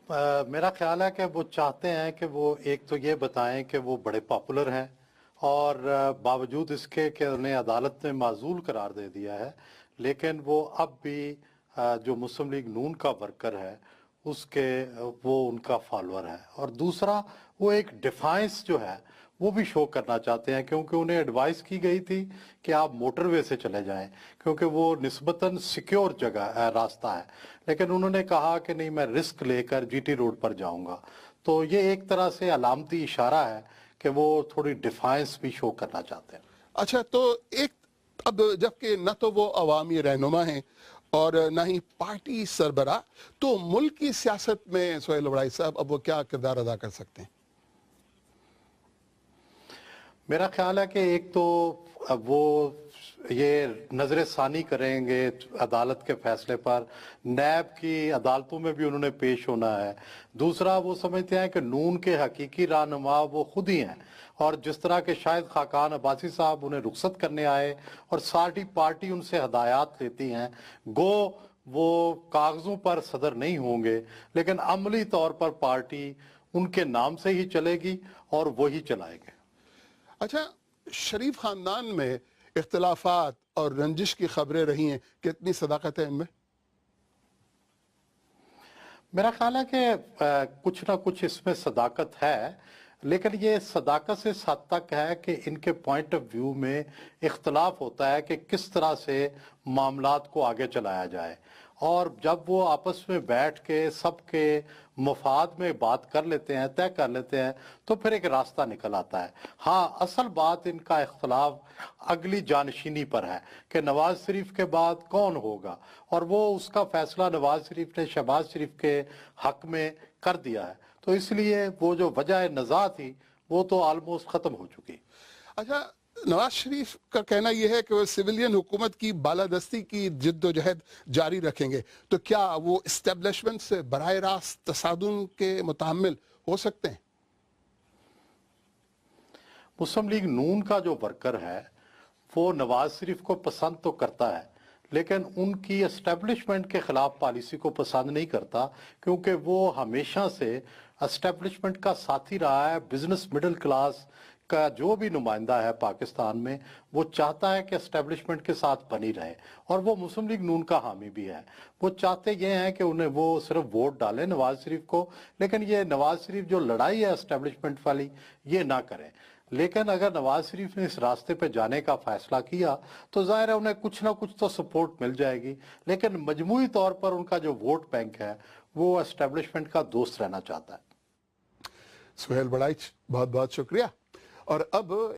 मेरा ख्याल है कि वो चाहते हैं कि वो एक तो ये बताएं कि वो बड़े पॉपुलर हैं और बावजूद इसके कि उन्हें अदालत ने माजूल करार दे दिया है, लेकिन वो अब भी जो मुस्लिम लीग नून का वर्कर है उसके वो उनका फॉलोअर है। और दूसरा, वो एक डिफाइंस जो है वो भी शो करना चाहते हैं, क्योंकि उन्हें एडवाइस की गई थी कि आप मोटरवे से चले जाएं क्योंकि वो निस्बतन सिक्योर जगह रास्ता है, लेकिन उन्होंने कहा कि नहीं, मैं रिस्क लेकर जीटी रोड पर जाऊंगा। तो ये एक तरह से अलामती इशारा है कि वो थोड़ी डिफाइंस भी शो करना चाहते हैं। अच्छा, तो एक अब जबकि न तो वो अवामी रहनुमा हैं और न ही पार्टी सरबरा, तो मुल्क की सियासत में सुहेल वड़ाई साहब अब वो क्या किरदार अदा कर सकते हैं? मेरा ख्याल है कि एक तो अब वो ये नजर सानी करेंगे अदालत के फैसले पर, नैब की अदालतों में भी उन्होंने पेश होना है। दूसरा, वो समझते हैं कि नून के हकीकी रहनुमा वो खुद ही हैं, और जिस तरह के शायद खाकान अब्बासी साहब उन्हें रुखसत करने आए और सारी पार्टी उनसे हदायत लेती हैं, गो वो कागजों पर सदर नहीं होंगे लेकिन अमली तौर पर पार्टी उनके नाम से ही चलेगी और वही चलाएंगे। अच्छा, शरीफ खानदान में इख्तिलाफात और रंजिश की खबरें रही हैं, कितनी सदाकत है इनमें? मेरा ख्याल है कि कुछ ना कुछ इसमें सदाकत है, लेकिन ये सदाकत से इस हद तक है कि इनके पॉइंट ऑफ व्यू में इख्तलाफ होता है कि किस तरह से मामलात को आगे चलाया जाए। और जब वो आपस में बैठ के सबके मफाद में बात कर लेते हैं, तय कर लेते हैं, तो फिर एक रास्ता निकल आता है। हाँ, असल बात इनका इख्तलाफ अगली जानशीनी पर है कि नवाज शरीफ के बाद कौन होगा, और वो उसका फैसला नवाज शरीफ ने शहबाज शरीफ के हक में कर दिया है। तो इसलिए वो जो वजह नज़ा थी वो तो ऑलमोस्ट ख़त्म हो चुकी। अच्छा, नवाज शरीफ का कहना यह है कि वो सिविलियन हुकूमत की बालादस्ती की जिद्दोजहद जारी रखेंगे, तो क्या वो इस्टेब्लिशमेंट से बराह रास्त तसादुम के मुतामिल हो सकते हैं? मुस्लिम लीग नून का जो वर्कर है वो नवाज शरीफ को पसंद तो करता है, लेकिन उनकी एस्टेब्लिशमेंट के खिलाफ पॉलिसी को पसंद नहीं करता, क्योंकि वो हमेशा से एस्टेब्लिशमेंट का साथी रहा है। बिजनेस मिडिल क्लास का जो भी नुमाइंदा है पाकिस्तान में, वो चाहता है कि एस्टेब्लिशमेंट के साथ बनी रहे, और वो मुस्लिम लीग नून का हामी भी है। वो चाहते ये हैं कि उन्हें वो सिर्फ वोट डालें नवाज शरीफ को, लेकिन ये नवाज शरीफ जो लड़ाई है एस्टेब्लिशमेंट वाली ये ना करें। लेकिन अगर नवाज शरीफ ने इस रास्ते पे जाने का फैसला किया तो जाहिर है उन्हें कुछ ना कुछ तो सपोर्ट मिल जाएगी, लेकिन मजमूई तौर पर उनका जो वोट बैंक है वो एस्टेब्लिशमेंट का दोस्त रहना चाहता है। सुहेल बड़ाइच, बहुत बहुत शुक्रिया। और अब